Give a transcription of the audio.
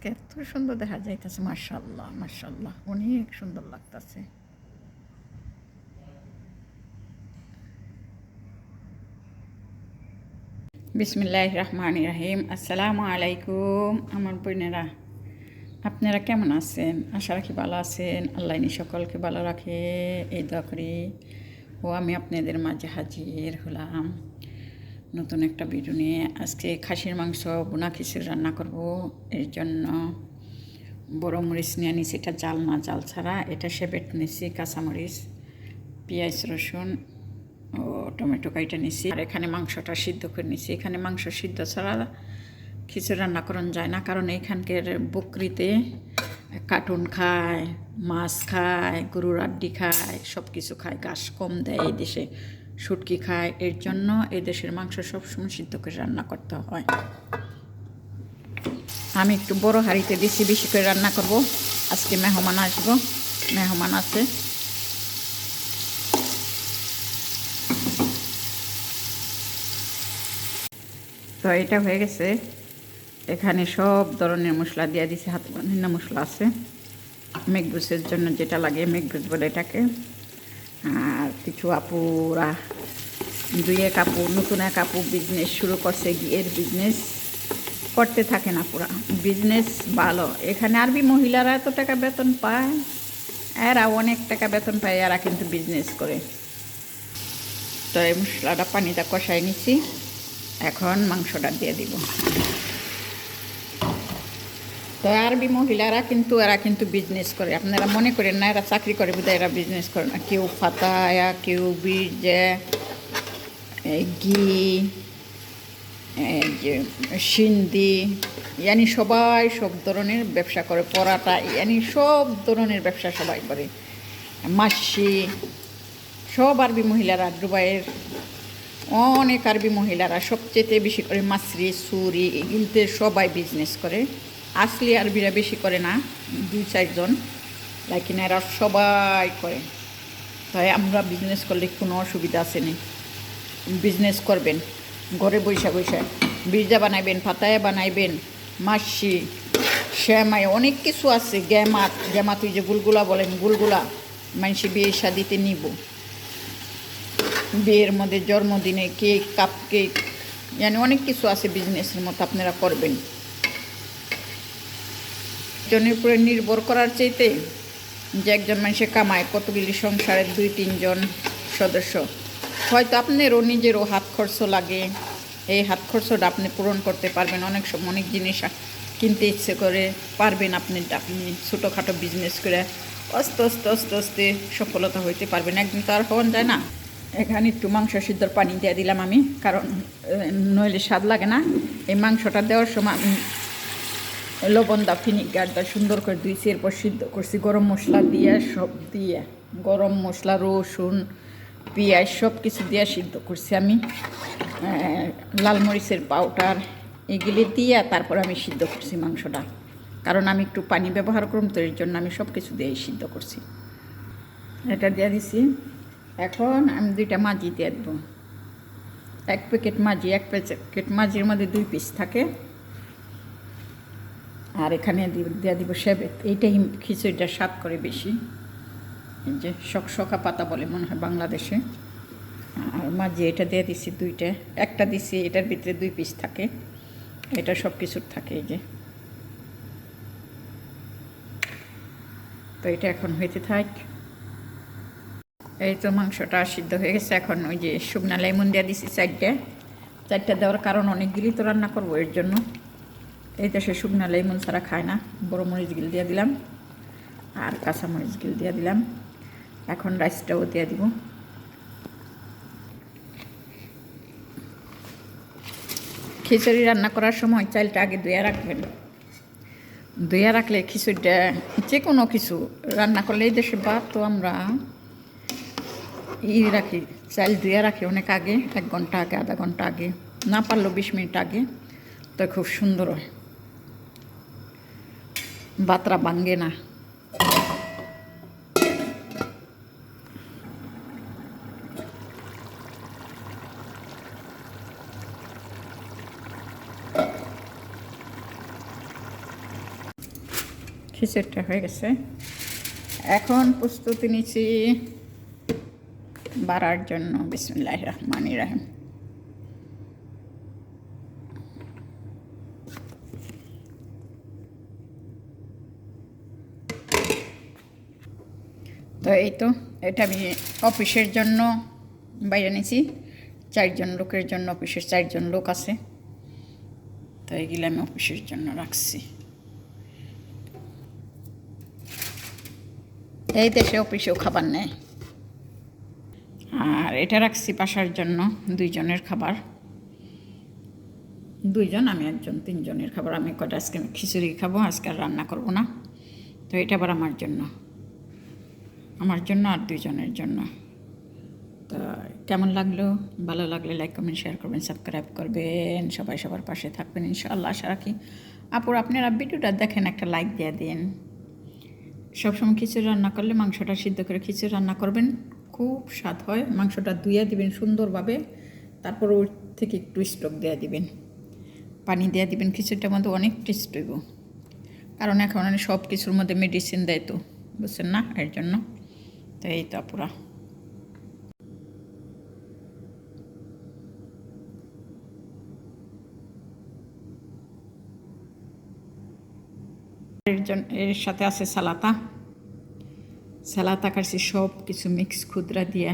আজকে এত সুন্দর দেখা যাইতেছে, মাশাআল্লাহ মাশাআল্লাহ, অনেক সুন্দর লাগতেছে। বিসমিল্লাহির রহমানির রহিম। আসসালামু আলাইকুম আমার বোনেরা, আপনারা কেমন আছেন? আশা রাখি ভালো আছেন। আল্লাহ সকলকে ভালো রাখে এই দোয়া করি। ও আমি আপনাদের মাঝে হাজির হলাম নতুন একটা ভিডিও নিয়ে। আজকে খাসির মাংস বোনা খিচুড়ি রান্না করব। এর জন্য বড় মরিচ নিয়ে নিছি, এটা জাল না, জাল ছাড়া। এটা সেবেট নিছি, কাঁচামরিচ, পেঁয়াজ, রসুন ও টমেটো কাইটা নিছি। আর এখানে মাংসটা সিদ্ধ করে নিছি। এখানে মাংস সিদ্ধ ছাড়া খিচুড়ি রান্না করানো যায় না, কারণ এইখানকার বকরিতে কার্টুন খায়, মাছ খায়, গরুর আড্ডি খায়, সব কিছু খায়। ঘাস কম দেয় এই দেশে, শুটকি খায়। এর জন্য এই দেশের মাংস সবসময় সিদ্ধ করে রান্না করতে হয়। আমি একটু বড় হাঁড়িতে বেশি বেশি করে রান্না করব। আজকে মেহমান আসবো, মেহমান আছে। তো এটা হয়ে গেছে। এখানে সব ধরনের মশলা দিয়ে দিছি, হাতে বানানো মশলা আছে। মেঘবুসের জন্য যেটা লাগে, মেঘবুস বলে এটাকে। আর কিছু আপুরা, দুই এক আপু, নতুন এক আপু বিজনেস শুরু করছে, গিয়ের বিজনেস করতে থাকে না পুরা। বিজনেস ভালো। এখানে আরবি মহিলারা এত টাকা বেতন পায়, এরা অনেক টাকা বেতন পায়, এরা কিন্তু বিজনেস করে। তো এই মশলাটা পানিটা কষাই নিচ্ছি, এখন মাংসটা দিয়ে দিব। তো আরবি মহিলারা কিন্তু এরা কিন্তু বিজনেস করে। আপনারা মনে করেন না এরা চাকরি করে বোধহয় এরা বিজনেস করে না। কেউ ফাতায়া, কেউ বীর্যে, ঘি, যে সিন্দি, ইয়ানি সবাই সব ধরনের ব্যবসা করে। পরাটা, ইয়ানি সব ধরনের ব্যবসা সবাই করে। মাসি, সব আরবি মহিলারা, দুবাইয়ের অনেক আরবি মহিলারা সবচেয়ে বেশি করে মাছরি, সুরি, এগুলিতে সবাই বিজনেস করে। আসলি আরবিরা বেশি করে না, 2-4 জন, লাইকিন এরা সবাই করে। তাই আমরা বিজনেস করলে কোনো অসুবিধা আছে না। বিজনেস করবেন, ঘরে বৈশা বৈশা বিরজা বানাইবেন, পাতায়া বানাইবেন, মাসি, শ্যামাই, অনেক কিছু আছে। গ্যামাত, গ্যামাত ওই যে গুলগুলা বলেন, গুলগুলা মানুষে বিয়ে শাদিতে নিব, বিয়ের মধ্যে, জন্মদিনে কেক, কাপ কেক, জানি অনেক কিছু আছে বিজনেসের মতো, আপনারা করবেন। জনের উপরে নির্ভর করার চাইতে যে একজন মানুষে কামায়, কতগুলি সংসারের 2-3 জন সদস্য, হয়তো আপনারও নিজেরও হাত খরচ লাগে। এই হাত খরচটা আপনি পূরণ করতে পারবেন। অনেক সময় অনেক জিনিস কিনতে ইচ্ছে করে পারবেন আপনি ছোটোখাটো বিজনেস করে আস্তে আস্তে আস্তে আস্তে সফলতা হইতে পারবেন। একদিন তো আর হওয়া যায় না। এখানে একটু মাংস সিদ্ধর পানি দিয়ে দিলাম আমি, কারণ নইলে স্বাদ লাগে না। এই মাংসটা দেওয়ার সময় আমি লবণ দা, ভিনিগার দা সুন্দর করে ধুইছি, এরপর সিদ্ধ করছি গরম মশলা দিয়ে, সব দিয়ে, গরম মশলা, রসুন, পেঁয়াজ সব কিছু দিয়ে সিদ্ধ করছি আমি। লাল মরিচের পাউডার এগুলি দিয়ে তারপর আমি সিদ্ধ করছি মাংসটা, কারণ আমি একটু পানি ব্যবহার করুন, তো এর জন্য আমি সব কিছু দিয়ে সিদ্ধ করছি। এটা দিয়ে দিছি। এখন আমি 2টা মাঝি দিয়ে দেবো। 1 প্যাকেট মাঝি, 1 প্যাকেট মাঝির মধ্যে 2 পিস থাকে। আর এখানে দিয়ে দিব সেবেত। এইটাই খিচুড়িটা স্বাদ করে বেশি। এই যে শকশকা পাতা বলে মনে হয় বাংলাদেশে। আর মাঝি এটা দিয়ে দিছি 2টা, একটা দিছি, এটার ভিতরে 2 পিস থাকে, এটা সব কিছুর থাকে। এই যে, তো এটা এখন হইতে থাক। এই তো মাংসটা সিদ্ধ হয়ে গেছে। এখন ওই যে শুকনা লেমন দিয়ে দিছি 4টা দেওয়ার কারণ অনেকগুলি তো রান্না করবো, এর জন্য। এই দেশে শুকনা লেমন ছাড়া খায় না। বড় মরিচ গিল দিয়ে দিলাম, আর কাঁচা মরিচ গিল দিয়ে দিলাম। এখন রাইসটাও দিয়ে দিব। খিচুড়ি রান্না করার সময় চালটা আগে ধুয়ে রাখবেন। ধুয়ে রাখলে খিচুড়িটা, যে কোনো কিছু রান্না করলে, এই দেশে ভাত তো আমরা রাখি, চাল ধুয়ে রাখি অনেক আগে, 1 ঘন্টা আগে, আধা ঘন্টা আগে, না পারলেও 20 মিনিট আগে, তো খুব সুন্দর হয়, ভাতরা ভাঙ্গে না। খিচুড়িটা হয়ে গেছে। এখন প্রস্তুতি নিচ্ছি বাড়ার জন্য। বিসমিল্লাহির রহমানির রহিম। তো এই তো, এটা আমি অফিসের জন্য বাইরে নিয়েছি। 4 জন লোকের জন্য, অফিসের 4 জন লোক আছে, তো এইগুলো আমি অফিসের জন্য রাখছি। এই দেশে অফিসেও খাবার নেয়। আর এটা রাখছি বাসার জন্য 2 জনের খাবার। 2 জন, আমি একজন, 3 জনের খাবার। আমি কটা আজকে খিচুড়ি খাবো, আজকে আর রান্না করবো না। তো এটা আবার আমার জন্য আর 2 জনের জন্য। তো কেমন লাগলো? ভালো লাগলে লাইক কমেন্ট শেয়ার করবেন, সাবস্ক্রাইব করবেন, সবাই সবার পাশে থাকবেন ইনশাআল্লাহ। আশা রাখি আপুর আপনারা ভিডিওটা দেখেন, একটা লাইক দিয়ে দিন। সবসময় খিচুড়ি রান্না করলে মাংসটা সিদ্ধ করে খিচুড়ি রান্না করবেন, খুব স্বাদ হয়। মাংসটা ধুইয়া দিবেন সুন্দরভাবে, তারপর ওর থেকে একটু স্টক দেওয়া দিবেন, পানি দেওয়া দিবেন। খিচুড়িটার মধ্যে অনেক টেস্ট হইব, কারণ এখন সব কিছুর মধ্যে মেডিসিন দেয়, তো বুঝছেন না, এর জন্য। তো এই তো আপুরা, এর সাথে আছে সালাতা কাটছি, সব কিছু মিক্স ক্ষুদ্রা দিয়ে।